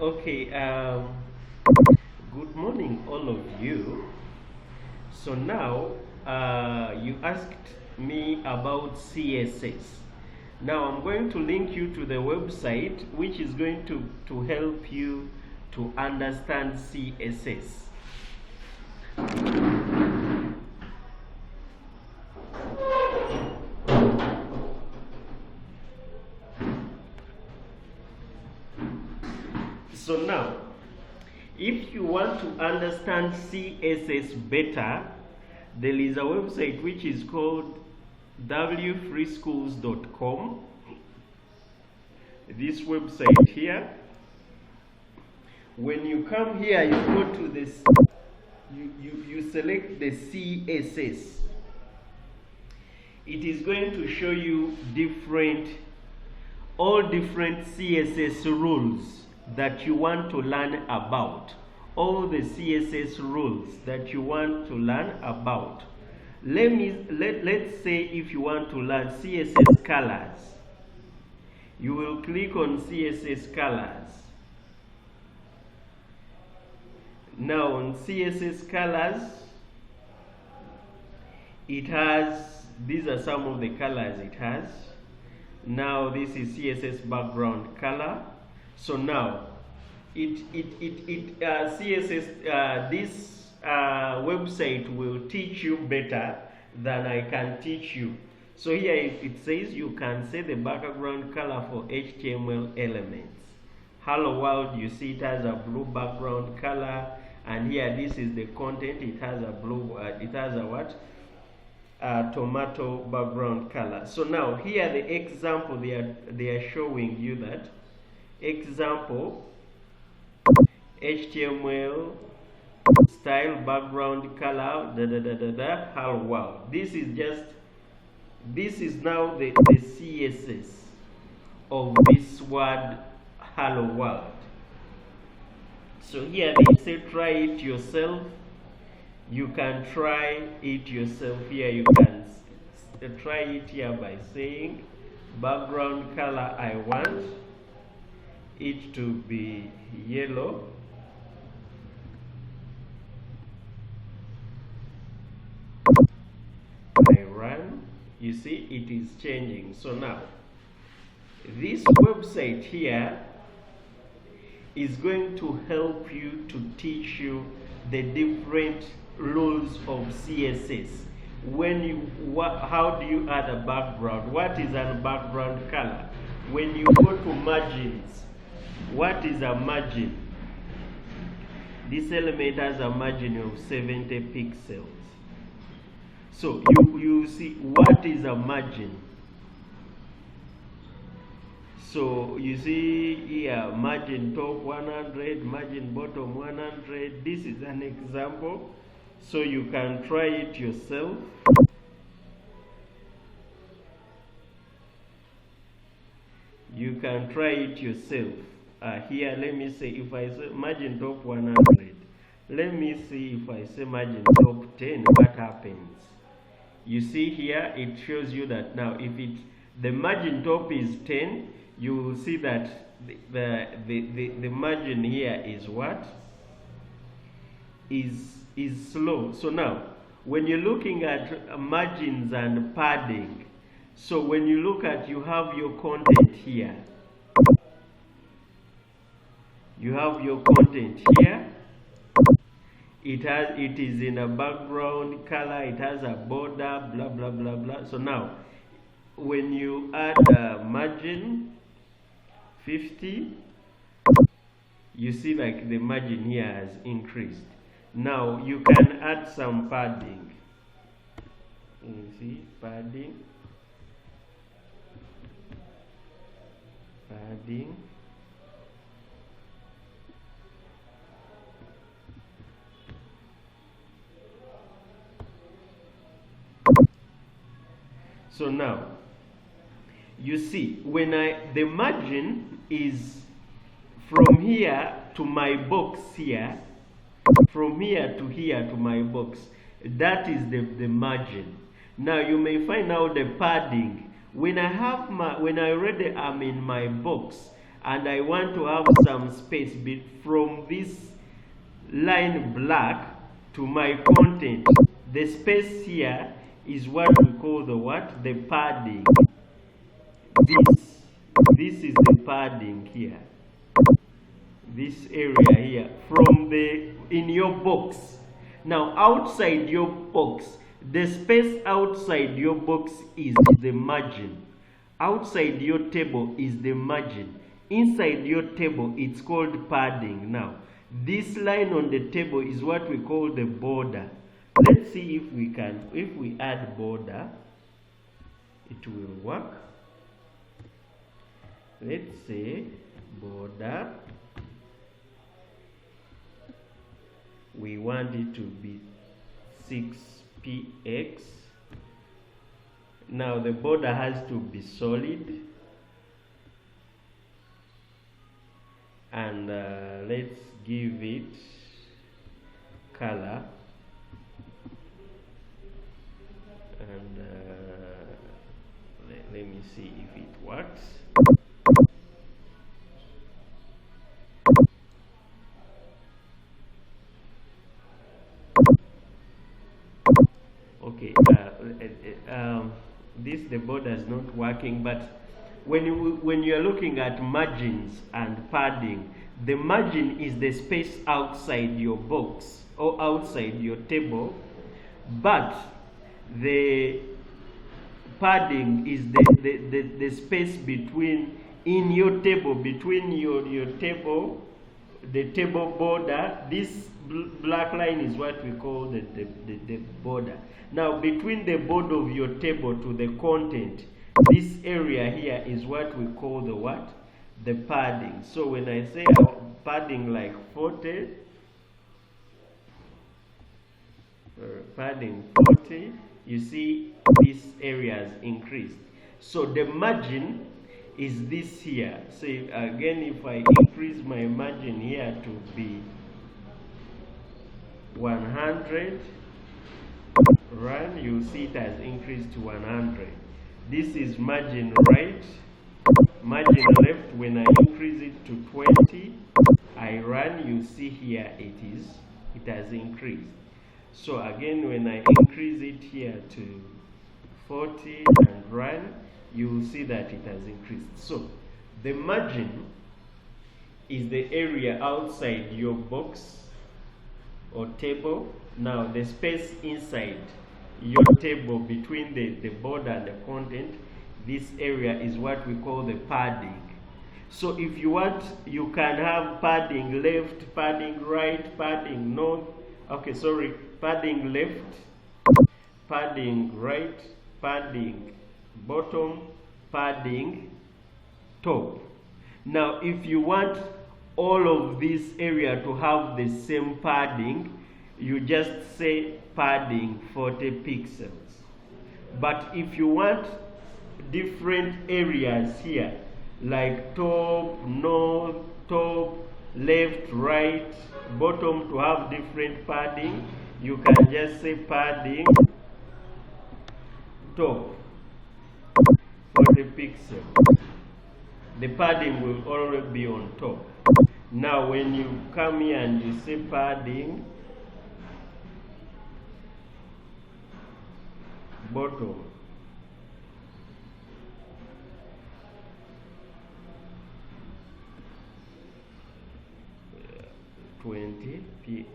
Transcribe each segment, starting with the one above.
Okay, good morning, all of you. So now you asked me about CSS. Now I'm going to link you to the website which is going to help you to understand CSS. So now, if you want to understand CSS better, there is a website which is called wfreeschools.com. This website here, when you come here, you go to this, you select the CSS. It is going to show you all different CSS rules that you want to learn about. All the CSS rules that you want to learn about. Let's say if you want to learn CSS colors, you will click on CSS colors. Now on CSS colors, it has, these are some of the colors it has. Now this is CSS background color. So now CSS, this website will teach you better than I can teach you. So here it says you can set the background color for HTML elements. Hello world, you see it has a blue background color, and here this is the content. It has a blue. It has a what? Tomato background color. So now here the example they are showing you that example HTML style background color hello world. This is now the CSS of this word hello world. So here they say try it yourself. You can try it yourself. Here you can try it here by saying background color, I want it to be yellow. I run. You see it is changing. So now this website here is going to help you to teach you the different rules of CSS. How do you add a background? What is a background color? When you go to margins, what is a margin? This element has a margin of 70 pixels. So you see what is a margin. So you see here margin top 100, margin bottom 100. This is an example. So you can try it yourself. You can try it yourself. Here, let me say, if I say margin top 100, let me see if I say margin top 10, what happens? You see here, it shows you that now if the margin top is 10, you will see that the margin here is what? Is slow. So now, when you're looking at margins and padding, so when you look at, you have your content here. You have your content here. It is in a background color. It has a border, blah blah blah blah. So now, when you add a margin 50, you see like the margin here has increased. Now you can add some padding. You see padding. So now you see when the margin is from here to my box here, from here to my box, that is the margin. Now you may find out the padding. When I already am in my box, and I want to have some space from this line black to my content. The space here is what we call the what? The padding. This is the padding here. This area here from the in your box. Now outside your box, the space outside your box is the margin. Outside your table is the margin. Inside your table, it's called padding. Now this line on the table is what we call the border. Let's see if we add border, it will work. Let's say border, we want it to be 6px. Now the border has to be solid, and let's give it color, and let me see if it works. Okay, the border is not working, but when you are looking at margins and padding, the margin is the space outside your box or outside your table, but the padding is the space between in your table, between your table, the table border. This black line is what we call the border. Now between the border of your table to the content, this area here is what we call the what? The padding. So when I say padding like 40, padding 40, you see this area has increased. So the margin is this here. So again, if I increase my margin here to be 100, run, you see it has increased to 100. This is margin right, margin left. When I increase it to 20, I run, you see here it has increased. So again, when I increase it here to 40 and run, you will see that it has increased. So the margin is the area outside your box or table. Now the space inside your table between the border and the content, this area is what we call the padding. So if you want, you can have padding left, padding right, padding north, padding left, padding right, padding bottom, padding top. Now if you want all of this area to have the same padding, you just say padding 40 pixels. But if you want different areas here, like top, north, top, left, right, bottom, to have different padding, you can just say padding top 40 pixels. The padding will always be on top. Now when you come here and you say padding bottom 20 px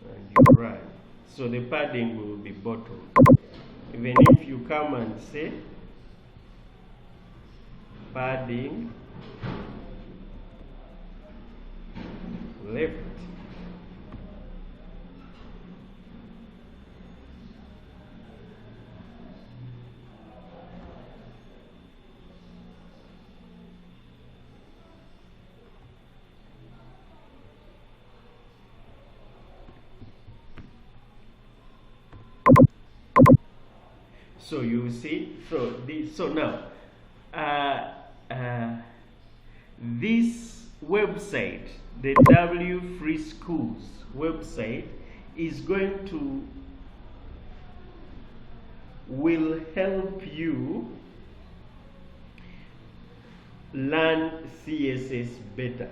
and you run, so the padding will be bottom. Even if you come and say padding left, so you see, so now this website, the W Free Schools website, is going to will help you learn CSS better.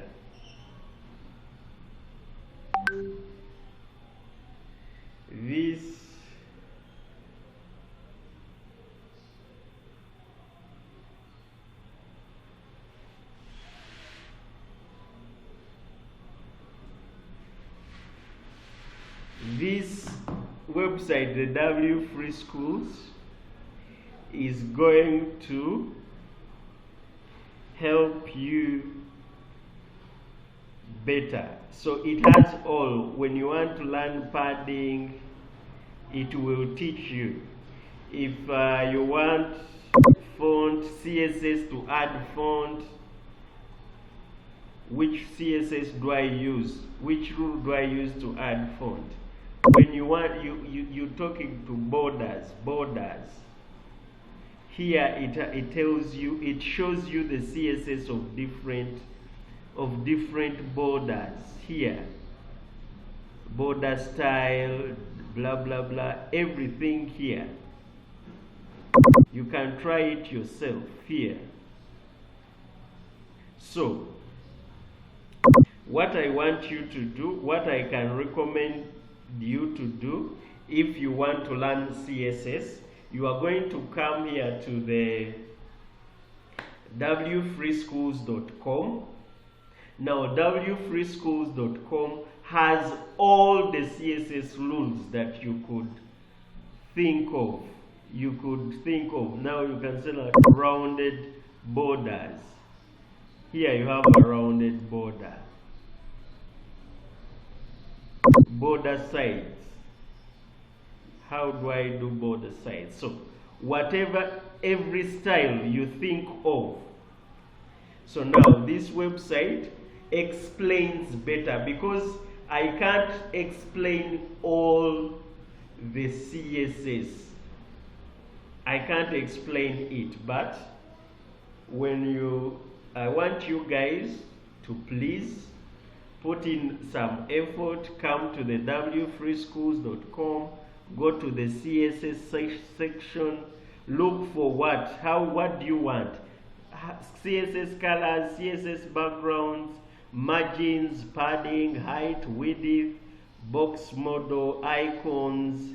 This website, the W Free Schools, is going to help you better. So it has all. When you want to learn padding, it will teach you. If you want font, CSS, to add font, which CSS do I use? Which rule do I use to add font? When you want, you're talking to borders. Here it tells you, it shows you the CSS of different borders. Here, border style, blah blah blah, everything here. You can try it yourself here. So what I want you to do, what I can recommend you to do, if you want to learn CSS, you are going to come here to the wfreeschools.com. Now wfreeschools.com has all the CSS rules that you could think of. Now you can select rounded borders. Here you have a rounded border. Border sides. How do I do border sides? So whatever, every style you think of. So now this website explains better, because I can't explain all the CSS. I can't explain it, but I want you guys to please put in some effort. Come to the wfreeschools.com, go to the CSS section, look for what do you want? CSS colors, CSS backgrounds, margins, padding, height, width, box model, icons,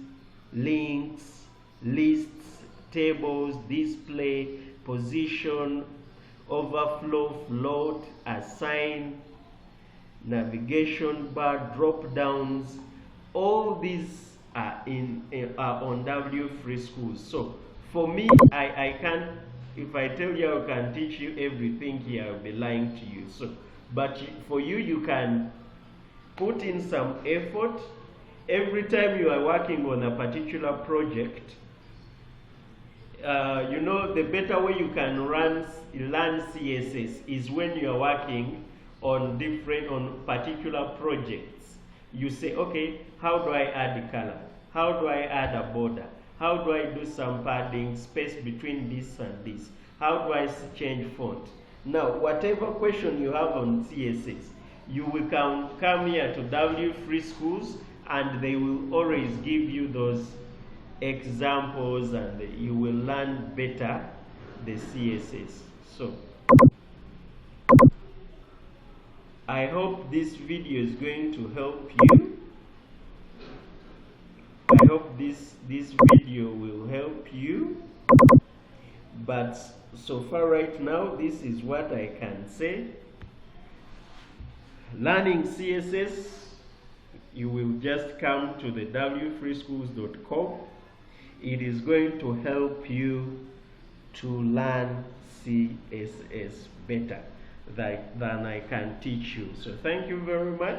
links, lists, tables, display, position, overflow, float, assign, navigation bar, drop downs. All these are on W Free Schools. So for me, I can't. If I tell you I can teach you everything here, I'll be lying to you. So, but for you, you can put in some effort. Every time you are working on a particular project, the better way you can learn CSS is when you are working on particular projects. You say, okay, how do I add a color? How do I add a border? How do I do some padding, space between this and this? How do I change font? Now, whatever question you have on CSS, you will come here to W Free Schools, and they will always give you those examples, and you will learn better the CSS. So I hope this video is going to help you. I hope this video will help you. But so far right now, this is what I can say. Learning CSS, you will just come to the wfreeschools.com. It is going to help you to learn CSS better than I can teach you. So thank you very much.